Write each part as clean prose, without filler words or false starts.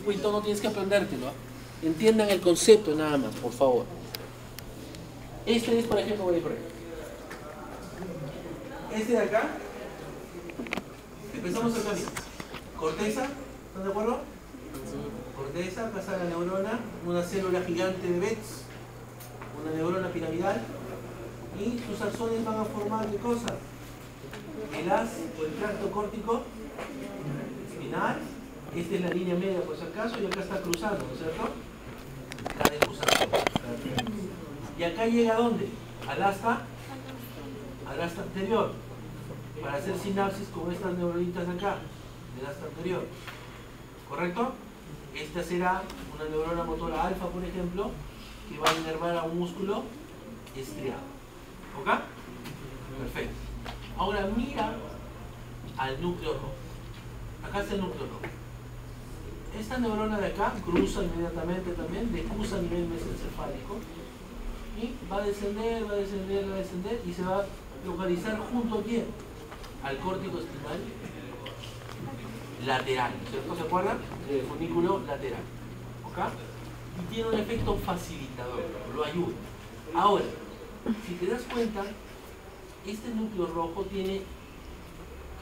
circuito, no tienes que aprendértelo, ¿eh? Entiendan el concepto nada más, por favor. Este es, por ejemplo, voy a ir por ahí. Este de acá, empezamos acá bien. Corteza, ¿están de acuerdo? Corteza, pasa la neurona, una célula gigante de Betz, una neurona piramidal, y sus axones van a formar ¿qué cosa? El haz o el tracto córtico espinal. Esta es la línea media por si acaso, y acá está cruzando, ¿no es cierto? La defusación. Y acá llega ¿a dónde? Al asta anterior, para hacer sinapsis con estas neuronitas acá, del asta anterior. ¿Correcto? Esta será una neurona motora alfa, por ejemplo, que va a inervar a un músculo estriado. ¿Ok? Perfecto. Ahora mira al núcleo rojo. Acá está el núcleo rojo. Esta neurona de acá cruza inmediatamente también, decusa a nivel mesencefálico y va a descender, va a descender, va a descender y se va a localizar junto a quién? Al córtico espinal lateral, ¿cierto? ¿Se acuerdan? El funículo lateral. ¿Ok? Y tiene un efecto facilitador, lo ayuda. Ahora, si te das cuenta, este núcleo rojo tiene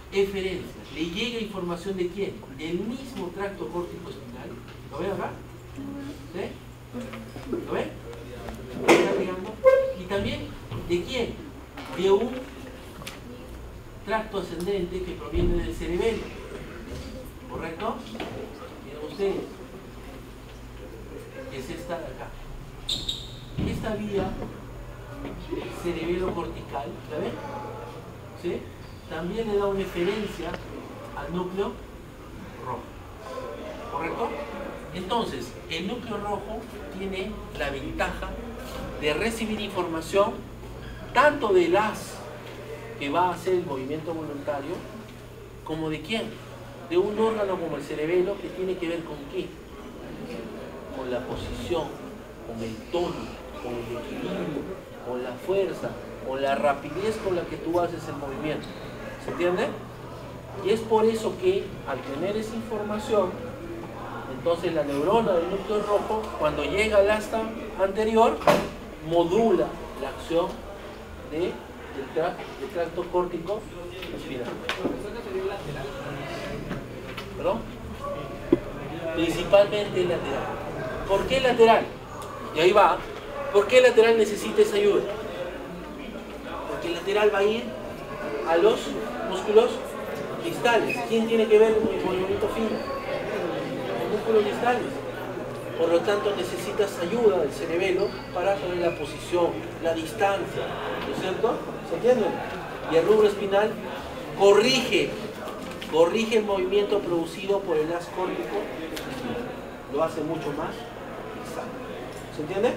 eferencia, le llega información de quién, del mismo tracto córtico espinal. ¿Lo ven acá? ¿Sí? ¿Lo ven? ¿Está llegando? Y también de quién, de un tracto ascendente que proviene del cerebelo. ¿Correcto? Miren ustedes, es esta de acá. Esta vía cerebelo cortical, ¿la ven? ¿Sí? También le da una referencia al núcleo rojo. ¿Correcto? Entonces, el núcleo rojo tiene la ventaja de recibir información tanto del haz que va a hacer el movimiento voluntario, como de quién, de un órgano como el cerebelo, que tiene que ver con qué, con la posición, con el tono, con el equilibrio, con la fuerza, con la rapidez con la que tú haces el movimiento. ¿Se entiende? Y es por eso que al tener esa información, entonces la neurona del núcleo rojo, cuando llega al asta anterior, modula la acción del tracto córtico espinal. ¿Perdón? Principalmente lateral. ¿Por qué lateral? Y ahí va. ¿Por qué lateral necesita esa ayuda? Porque el lateral va a ir a los músculos distales. ¿Quién tiene que ver con el movimiento fino? Los músculos distales. Por lo tanto, necesitas ayuda del cerebelo para poner la posición, la distancia, ¿no es cierto? ¿Se entiende? Y el rubro espinal corrige el movimiento producido por el haz córtico. Lo hace mucho más exacto. ¿Se entiende?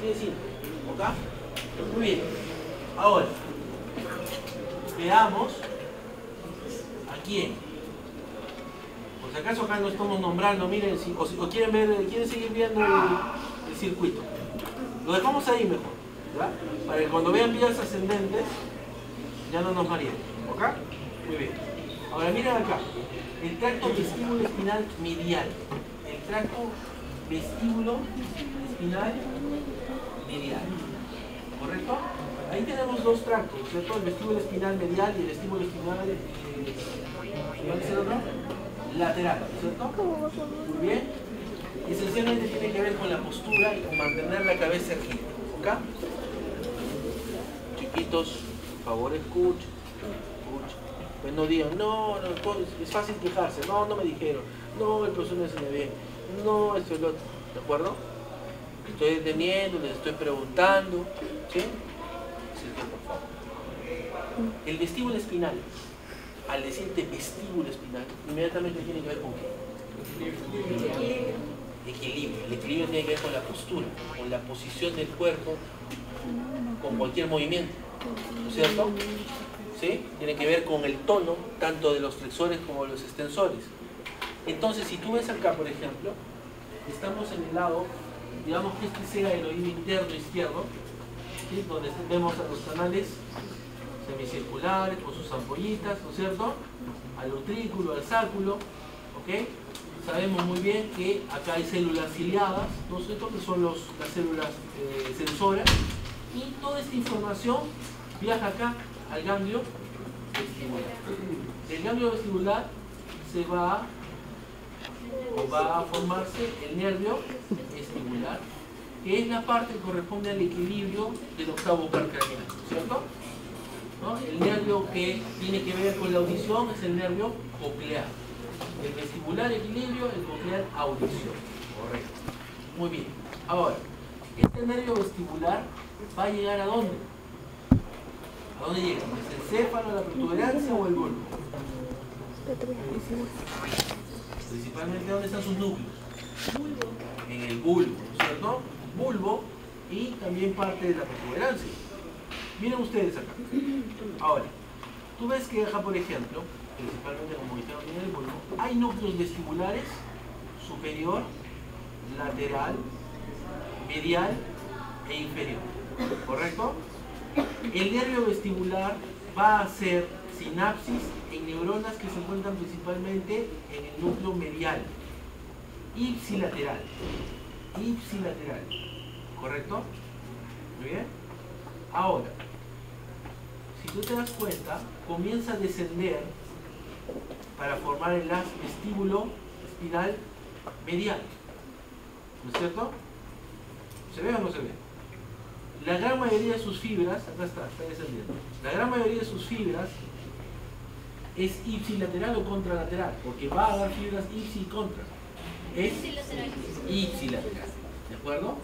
Sí, sí. ¿Ok? Muy bien. Ahora, veamos a quién. Por si acaso acá no estamos nombrando, miren, o quieren seguir viendo el circuito. Lo dejamos ahí mejor, ¿verdad? Para que cuando vean vías ascendentes, ya no nos mareemos. ¿Ok? Muy bien. Ahora miren acá. El tracto vestíbulo espinal medial. El tracto vestíbulo espinal medial. ¿Correcto? Ahí tenemos dos tractos, ¿cierto? El vestíbulo espinal medial y el vestíbulo espinal ¿cuál es el otro? Lateral, ¿cierto? Muy bien. Esencialmente tiene que ver con la postura y con mantener la cabeza erguida. ¿Ok? Chiquitos, por favor escuchen. Pues no digan, no, es fácil quejarse, no me dijeron, no, el profesor me enseña bien, no, esto es lo otro, ¿de acuerdo? Estoy deteniendo, les estoy preguntando, ¿sí? Sí, por favor. El vestíbulo espinal, al decirte vestíbulo espinal, inmediatamente tiene que ver con qué? Equilibrio. El equilibrio tiene que ver con la postura, con la posición del cuerpo, con cualquier movimiento, ¿no es cierto? ¿Sí? Tiene que ver con el tono, tanto de los flexores como de los extensores. Entonces, si tú ves acá, por ejemplo, estamos en el lado, digamos que este sea el oído interno izquierdo, ¿sí? Donde vemos a los canales semicirculares con sus ampollitas, ¿no es cierto? Al utrículo, al sáculo, ¿ok? sabemos muy bien que acá hay células ciliadas, ¿no es cierto? Que son las células sensoras, y toda esta información viaja acá al ganglio vestibular. Del ganglio vestibular va a formarse el nervio vestibular, que es la parte que corresponde al equilibrio del octavo par craneal, ¿cierto? ¿No? El nervio que tiene que ver con la audición es el nervio coclear. El vestibular equilibrio, el coclear audición. Correcto. Muy bien. Ahora, este nervio vestibular va a llegar ¿a dónde? ¿A dónde llega? ¿Es el céfalo, la protuberancia o el bulbo? Principalmente, ¿dónde están sus núcleos? En el bulbo, ¿cierto? Bulbo y también parte de la protuberancia. Miren ustedes acá. Ahora, tú ves que acá, por ejemplo, principalmente como dijeron en el bulbo, hay núcleos vestibulares superior, lateral, medial e inferior. ¿Correcto? El nervio vestibular va a hacer sinapsis en neuronas que se encuentran principalmente en el núcleo medial, ipsilateral. Ipsilateral. ¿Correcto? Muy bien. Ahora, si tú te das cuenta, comienza a descender para formar el haz vestíbulo espinal medial. ¿No es cierto? ¿Se ve o no se ve? La gran mayoría de sus fibras, acá está descendiendo. La gran mayoría de sus fibras es ipsilateral o contralateral, porque va a dar fibras ipsi y contra. Es ipsilateral. ¿De acuerdo?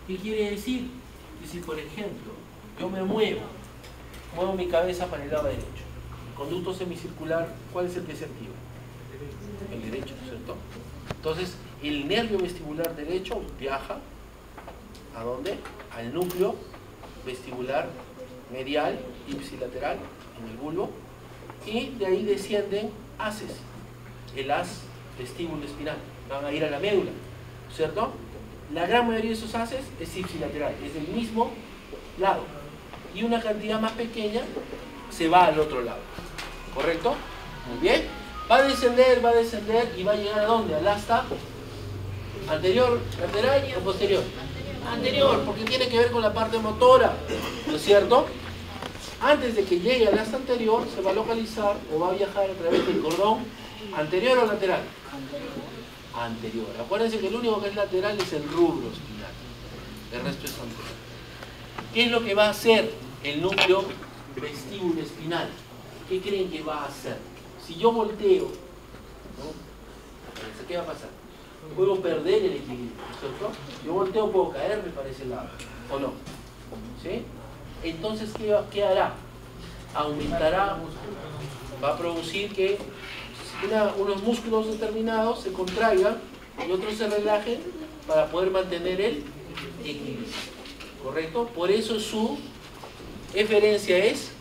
¿Qué quiere decir? Que si, por ejemplo, yo me muevo mi cabeza para el lado derecho, conducto semicircular, ¿cuál es el que se activa? El derecho, ¿cierto? Entonces, el nervio vestibular derecho viaja ¿a dónde? Al núcleo vestibular medial, ipsilateral, en el bulbo, y de ahí descienden haces, el haz vestíbulo espinal, van a ir a la médula, ¿cierto? La gran mayoría de esos haces es ipsilateral, es del mismo lado, y una cantidad más pequeña se va al otro lado, ¿correcto? Muy bien, va a descender y va a llegar ¿a dónde? Al asta anterior, lateral o posterior. Anterior, porque tiene que ver con la parte motora, ¿no es cierto? Antes de que llegue al asta anterior, se va a localizar o va a viajar a través del cordón anterior o lateral. Anterior. Acuérdense que el único que es lateral es el rubro espinal. El resto es anterior. ¿Qué es lo que va a hacer el núcleo vestíbulo espinal? ¿Qué creen que va a hacer? Si yo volteo, ¿no? ¿Qué va a pasar? Puedo perder el equilibrio, ¿cierto? Yo volteo, puedo caerme para ese lado, ¿o no? ¿Sí? Entonces, ¿qué hará? Aumentará, va a producir que unos músculos determinados se contraigan y otros se relajen para poder mantener el equilibrio, ¿correcto? Por eso su eferencia es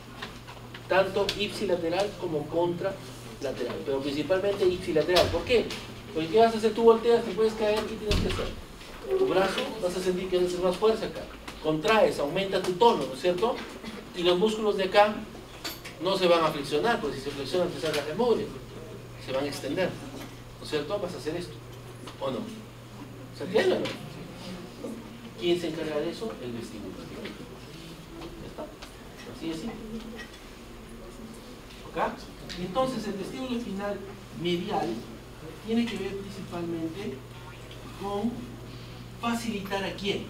tanto ipsilateral como contralateral, pero principalmente ipsilateral. ¿Por qué? Porque ¿qué vas a hacer? Tú volteas, te puedes caer, ¿qué tienes que hacer? Tu brazo, vas a sentir que haces más fuerza acá. Contraes, aumenta tu tono, ¿no es cierto? Y los músculos de acá no se van a flexionar, porque si se flexionan te salen las mugre. Se van a extender, ¿no es cierto? Vas a hacer esto, ¿o no? ¿Se entiende o no? ¿Quién se encarga de eso? El vestíbulo. ¿Ya está? Así es simple. ¿Ok? Entonces el vestíbulo espinal medial tiene que ver principalmente con facilitar ¿a quién?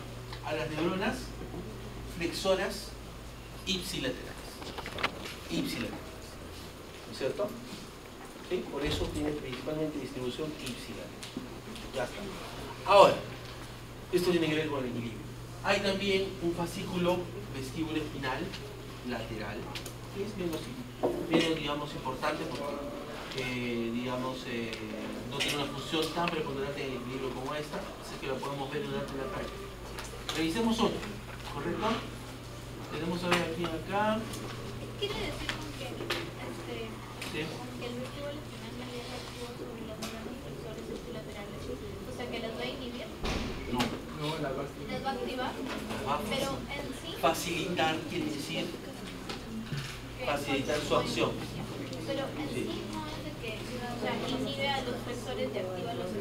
A las neuronas flexoras ipsilaterales. Ipsilaterales. ¿No es cierto? ¿Sí? Por eso tiene principalmente distribución ipsilateral. Ya está. Ahora, esto tiene que ver con el equilibrio. Hay también un fascículo vestíbulo espinal lateral, que es menos, digamos, importante porque digamos, no tiene una función tan preponderante en el equilibrio como esta, así que lo podemos ver durante la práctica. Revisemos otro, ¿correcto? Tenemos a ver aquí acá. ¿Qué quiere decir con que, Sí. con que el vestíbulo espinal medial actúa sobre las neuronas flexores ipsilaterales? O sea, que las va a inhibir. No. Las va a activar. Pero en sí. Facilitar quiere decir facilitar su acción. Pero en sí no es de que, o sea, inhibe a los efectores y activa los